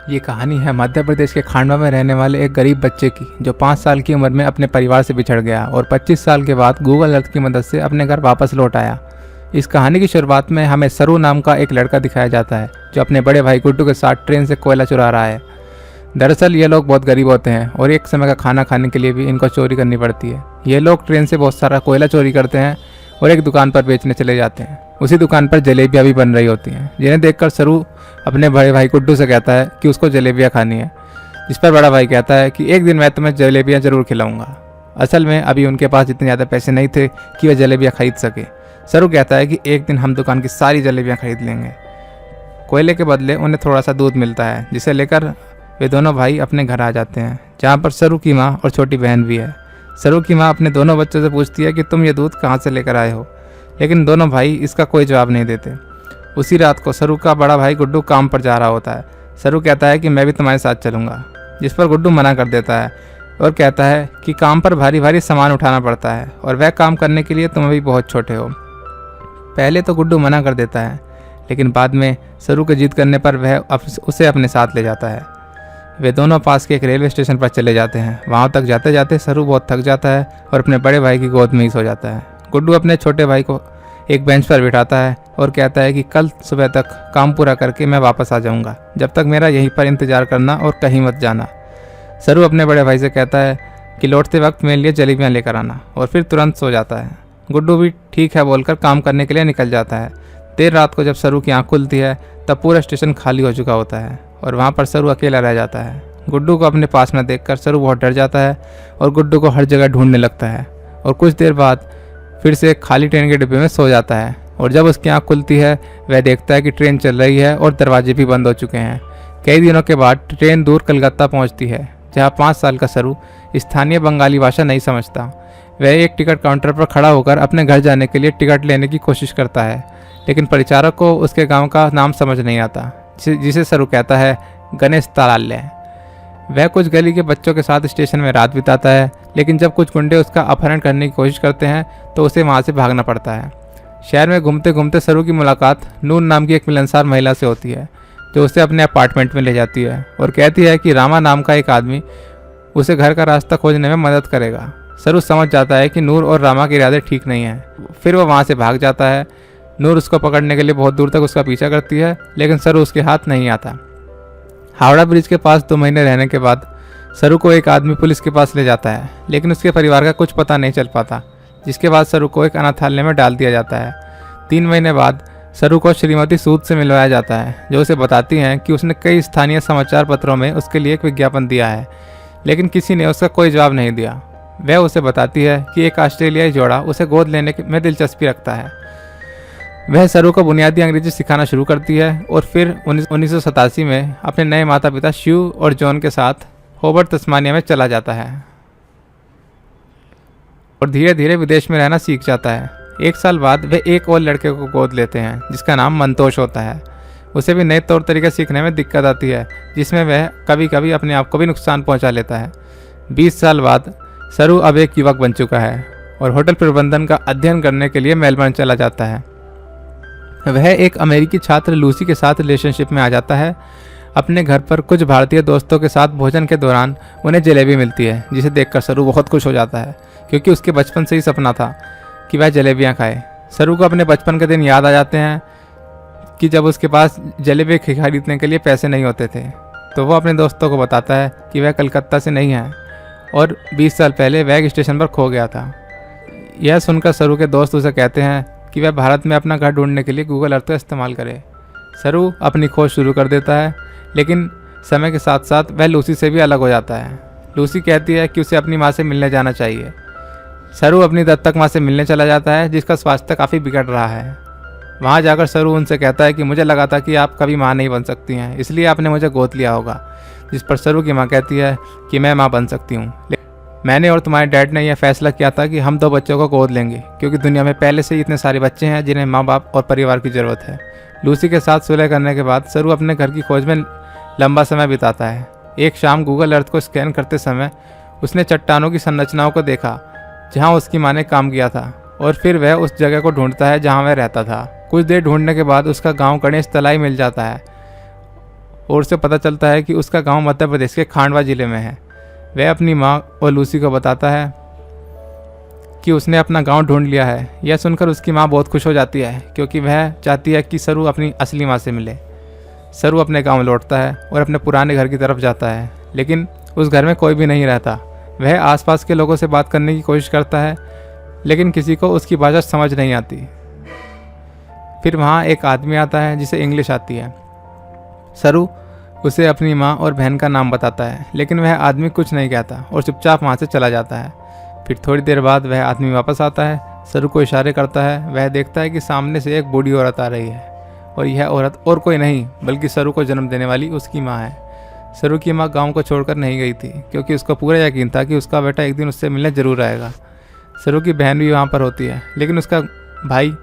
ये कहानी है मध्य प्रदेश के खांडवा में रहने वाले एक गरीब बच्चे की, जो 5 साल की उम्र में अपने परिवार से बिछड़ गया और 25 साल के बाद गूगल अर्थ की मदद से अपने घर वापस लौट आया। इस कहानी की शुरुआत में हमें सरू नाम का एक लड़का दिखाया जाता है, जो अपने बड़े भाई गुड्डू के साथ ट्रेन से कोयला चुरा रहा है। दरअसल ये लोग बहुत गरीब होते हैं और एक समय का खाना खाने के लिए भी इनको चोरी करनी पड़ती है। ये लोग ट्रेन से बहुत सारा कोयला चोरी करते हैं और एक दुकान पर बेचने चले जाते हैं। उसी दुकान पर जलेबियाँ भी बन रही होती हैं, जिन्हें देखकर सरू अपने बड़े भाई गुड्डू से कहता है कि उसको जलेबियाँ खानी है, जिस पर बड़ा भाई कहता है कि एक दिन मैं तुम्हें जलेबियाँ ज़रूर खिलाऊंगा। असल में अभी उनके पास इतने ज़्यादा पैसे नहीं थे कि वह जलेबियाँ खरीद सके। सरू कहता है कि एक दिन हम दुकान की सारी जलेबियाँ खरीद लेंगे। कोयले के बदले उन्हें थोड़ा सा दूध मिलता है, जिसे लेकर वे दोनों भाई अपने घर आ जाते हैं, जहाँ पर सरू की माँ और छोटी बहन भी है। सरू की माँ अपने दोनों बच्चों से पूछती है कि तुम ये दूध कहाँ से लेकर आए हो, लेकिन दोनों भाई इसका कोई जवाब नहीं देते। उसी रात को सरू का बड़ा भाई गुड्डू काम पर जा रहा होता है। सरू कहता है कि मैं भी तुम्हारे साथ चलूँगा, जिस पर गुड्डू मना कर देता है और कहता है कि काम पर भारी भारी सामान उठाना पड़ता है और वह काम करने के लिए तुम अभी बहुत छोटे हो। पहले तो गुड्डू मना कर देता है, लेकिन बाद में सरू के जिद करने पर वह उसे अपने साथ ले जाता है। वे दोनों पास के एक रेलवे स्टेशन पर चले जाते हैं। वहाँ तक जाते जाते सरू बहुत थक जाता है और अपने बड़े भाई की गोद में ही सो जाता है। गुड्डू अपने छोटे भाई को एक बेंच पर बिठाता है और कहता है कि कल सुबह तक काम पूरा करके मैं वापस आ जाऊंगा, जब तक मेरा यहीं पर इंतज़ार करना और कहीं मत जाना। सरू अपने बड़े भाई से कहता है कि लौटते वक्त मेरे लिए जलेबियाँ लेकर आना, और फिर तुरंत सो जाता है। गुड्डू भी ठीक है बोलकर काम करने के लिए निकल जाता है। देर रात को जब सरू की आँख खुलती है तब पूरा स्टेशन खाली हो चुका होता है और वहाँ पर सरू अकेला रह जाता है। गुड्डू को अपने पास न देखकर सरू बहुत डर जाता है और गुड्डू को हर जगह ढूंढने लगता है, और कुछ देर बाद फिर से खाली ट्रेन के डिब्बे में सो जाता है। और जब उसकी आँख खुलती है वह देखता है कि ट्रेन चल रही है और दरवाजे भी बंद हो चुके हैं। कई दिनों के बाद ट्रेन दूर कलकत्ता पहुंचती है, जहां 5 साल का सरू स्थानीय बंगाली भाषा नहीं समझता। वह एक टिकट काउंटर पर खड़ा होकर अपने घर जाने के लिए टिकट लेने की कोशिश करता है, लेकिन परिचारक को उसके गाँव का नाम समझ नहीं आता, जिसे सरू कहता है गणेश तालाल्य। वह कुछ गली के बच्चों के साथ स्टेशन में रात बिताता है, लेकिन जब कुछ गुंडे उसका अपहरण करने की कोशिश करते हैं तो उसे वहां से भागना पड़ता है। शहर में घूमते घूमते सरू की मुलाकात नून नाम की एक मिलनसार महिला से होती है, जो उसे अपने अपार्टमेंट में ले जाती है और कहती है कि रामा नाम का एक आदमी उसे घर का रास्ता खोजने में मदद करेगा। सरू समझ जाता है कि नूर और रामा के इरादे ठीक नहीं हैं। फिर वह वहाँ से भाग जाता है। नूर उसको पकड़ने के लिए बहुत दूर तक उसका पीछा करती है, लेकिन सरू उसके हाथ नहीं आता। हावड़ा ब्रिज के पास 2 महीने रहने के बाद सरू को एक आदमी पुलिस के पास ले जाता है, लेकिन उसके परिवार का कुछ पता नहीं चल पाता, जिसके बाद सरू को एक अनाथालय में डाल दिया जाता है। 3 महीने बाद सरू को श्रीमती सूद से मिलवाया जाता है, जो उसे बताती हैं कि उसने कई स्थानीय समाचार पत्रों में उसके लिए एक विज्ञापन दिया है, लेकिन किसी ने उसका कोई जवाब नहीं दिया। वह उसे बताती है कि एक ऑस्ट्रेलियाई जोड़ा उसे गोद लेने में दिलचस्पी रखता है। वह सरू को बुनियादी अंग्रेजी सिखाना शुरू करती है और फिर 1987 में अपने नए माता पिता शिव और जॉन के साथ होबर्ट तस्मानिया में चला जाता है और धीरे धीरे विदेश में रहना सीख जाता है। 1 साल बाद वे एक और लड़के को गोद लेते हैं, जिसका नाम मंतोष होता है। उसे भी नए तौर तरीके सीखने में दिक्कत आती है, जिसमें वह कभी कभी अपने आप को भी नुकसान पहुंचा लेता है। 20 साल बाद सरू अब एक युवक बन चुका है और होटल प्रबंधन का अध्ययन करने के लिए मेलबर्न चला जाता है। वह एक अमेरिकी छात्र लूसी के साथ रिलेशनशिप में आ जाता है। अपने घर पर कुछ भारतीय दोस्तों के साथ भोजन के दौरान उन्हें जलेबी मिलती है, जिसे देखकर सरू बहुत खुश हो जाता है, क्योंकि उसके बचपन से ही सपना था कि वह जलेबियाँ खाए। सरू को अपने बचपन के दिन याद आ जाते हैं कि जब उसके पास जलेबी खरीदने के लिए पैसे नहीं होते थे, तो वह अपने दोस्तों को बताता है कि वह कलकत्ता से नहीं है और 20 साल पहले वह एक स्टेशन पर खो गया था। यह सुनकर सरू के दोस्त उसे कहते हैं कि वह भारत में अपना घर ढूंढने के लिए गूगल अर्थ का इस्तेमाल करे। सरू अपनी खोज शुरू कर देता है, लेकिन समय के साथ साथ वह लूसी से भी अलग हो जाता है। लूसी कहती है कि उसे अपनी माँ से मिलने जाना चाहिए। सरू अपनी दत्तक माँ से मिलने चला जाता है, जिसका स्वास्थ्य काफ़ी बिगड़ रहा है। वहाँ जाकर सरू उनसे कहता है कि मुझे लगा था कि आप कभी माँ नहीं बन सकती हैं, इसलिए आपने मुझे गोद लिया होगा। जिस पर सरू की माँ कहती है कि मैं माँ बन सकती हूँ, मैंने और तुम्हारे डैड ने यह फैसला किया था कि हम 2 बच्चों को गोद लेंगे, क्योंकि दुनिया में पहले से ही इतने सारे बच्चे हैं जिन्हें माँ बाप और परिवार की ज़रूरत है। लूसी के साथ सुलह करने के बाद सरू अपने घर की खोज में लंबा समय बिताता है। एक शाम गूगल अर्थ को स्कैन करते समय उसने चट्टानों की संरचनाओं को देखा, जहाँ उसकी माँ ने काम किया था, और फिर वह उस जगह को ढूंढता है जहाँ वह रहता था। कुछ देर ढूंढने के बाद उसका गाँव गणेश तलाई मिल जाता है और उसे पता चलता है कि उसका गांव मध्य प्रदेश के खांडवा जिले में है। वह अपनी माँ और लूसी को बताता है कि उसने अपना गांव ढूंढ लिया है। यह सुनकर उसकी माँ बहुत खुश हो जाती है क्योंकि वह चाहती है कि सरू अपनी असली माँ से मिले। सरू अपने गांव लौटता है और अपने पुराने घर की तरफ जाता है, लेकिन उस घर में कोई भी नहीं रहता। वह आसपास के लोगों से बात करने की कोशिश करता है, लेकिन किसी को उसकी भाषा समझ नहीं आती। फिर वहाँ एक आदमी आता है जिसे इंग्लिश आती है। सरू उसे अपनी माँ और बहन का नाम बताता है, लेकिन वह आदमी कुछ नहीं कहता और चुपचाप वहाँ से चला जाता है। फिर थोड़ी देर बाद वह आदमी वापस आता है, सरू को इशारे करता है। वह देखता है कि सामने से एक बूढ़ी औरत आ रही है और यह औरत और कोई नहीं बल्कि सरू को जन्म देने वाली उसकी माँ है। सरू की माँ गाँव को छोड़कर नहीं गई थी क्योंकि उसको पूरा यकीन था कि उसका बेटा एक दिन उससे मिलने जरूर आएगा। सरू की बहन भी वहाँ पर होती है, लेकिन उसका भाई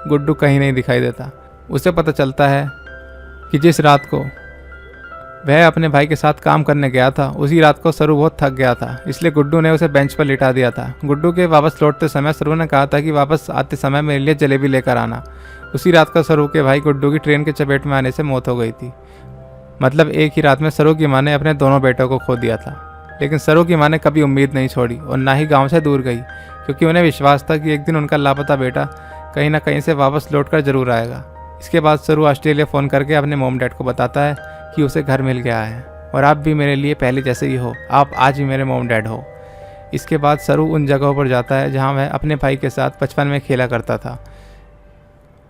गुड्डू कहीं नहीं दिखाई देता। उसे पता चलता है कि जिस रात को वह अपने भाई के साथ काम करने गया था, उसी रात को सरू बहुत थक गया था, इसलिए गुड्डू ने उसे बेंच पर लिटा दिया था। गुड्डू के वापस लौटते समय सरू ने कहा था कि वापस आते समय मेरे लिए जलेबी लेकर आना। उसी रात को सरू के भाई गुड्डू की ट्रेन के चपेट में आने से मौत हो गई थी। मतलब एक ही रात में सरू की माँ ने अपने दोनों बेटों को खो दिया था। लेकिन सरू की माँ ने कभी उम्मीद नहीं छोड़ी और ना ही गाँव से दूर गई, क्योंकि उन्हें विश्वास था कि एक दिन उनका लापता बेटा कहीं ना कहीं से वापस लौटकर जरूर आएगा। इसके बाद सरू ऑस्ट्रेलिया फ़ोन करके अपने मॉम डैड को बताता है कि उसे घर मिल गया है और आप भी मेरे लिए पहले जैसे ही हो, आप आज ही मेरे मॉम डैड हो। इसके बाद सरू उन जगहों पर जाता है जहां वह अपने भाई के साथ बचपन में खेला करता था।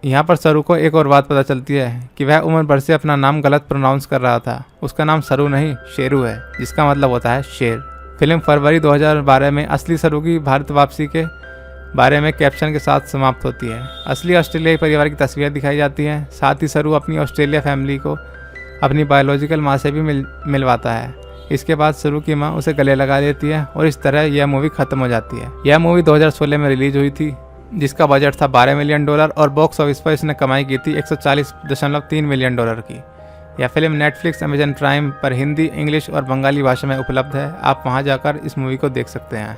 यहाँ पर सरू को एक और बात पता चलती है कि वह उम्र भर से अपना नाम गलत प्रोनाउंस कर रहा था। उसका नाम सरू नहीं शेरू है, जिसका मतलब होता है शेर। फिल्म फरवरी 2012 में असली सरू की भारत वापसी के बारे में कैप्शन के साथ समाप्त होती है। असली ऑस्ट्रेलियाई परिवार की तस्वीरें दिखाई जाती हैं। साथ ही सरू अपनी ऑस्ट्रेलिया फैमिली को अपनी बायोलॉजिकल माँ से भी मिलवाता है। इसके बाद सरू की माँ उसे गले लगा देती है और इस तरह यह मूवी खत्म हो जाती है। यह मूवी 2016 में रिलीज हुई थी, जिसका बजट था $12 मिलियन और बॉक्स ऑफिस पर इसने कमाई की थी $140.3 मिलियन की। यह फिल्म नेटफ्लिक्स, अमेजन प्राइम पर हिंदी, इंग्लिश और बंगाली भाषा में उपलब्ध है। आप वहां जाकर इस मूवी को देख सकते हैं।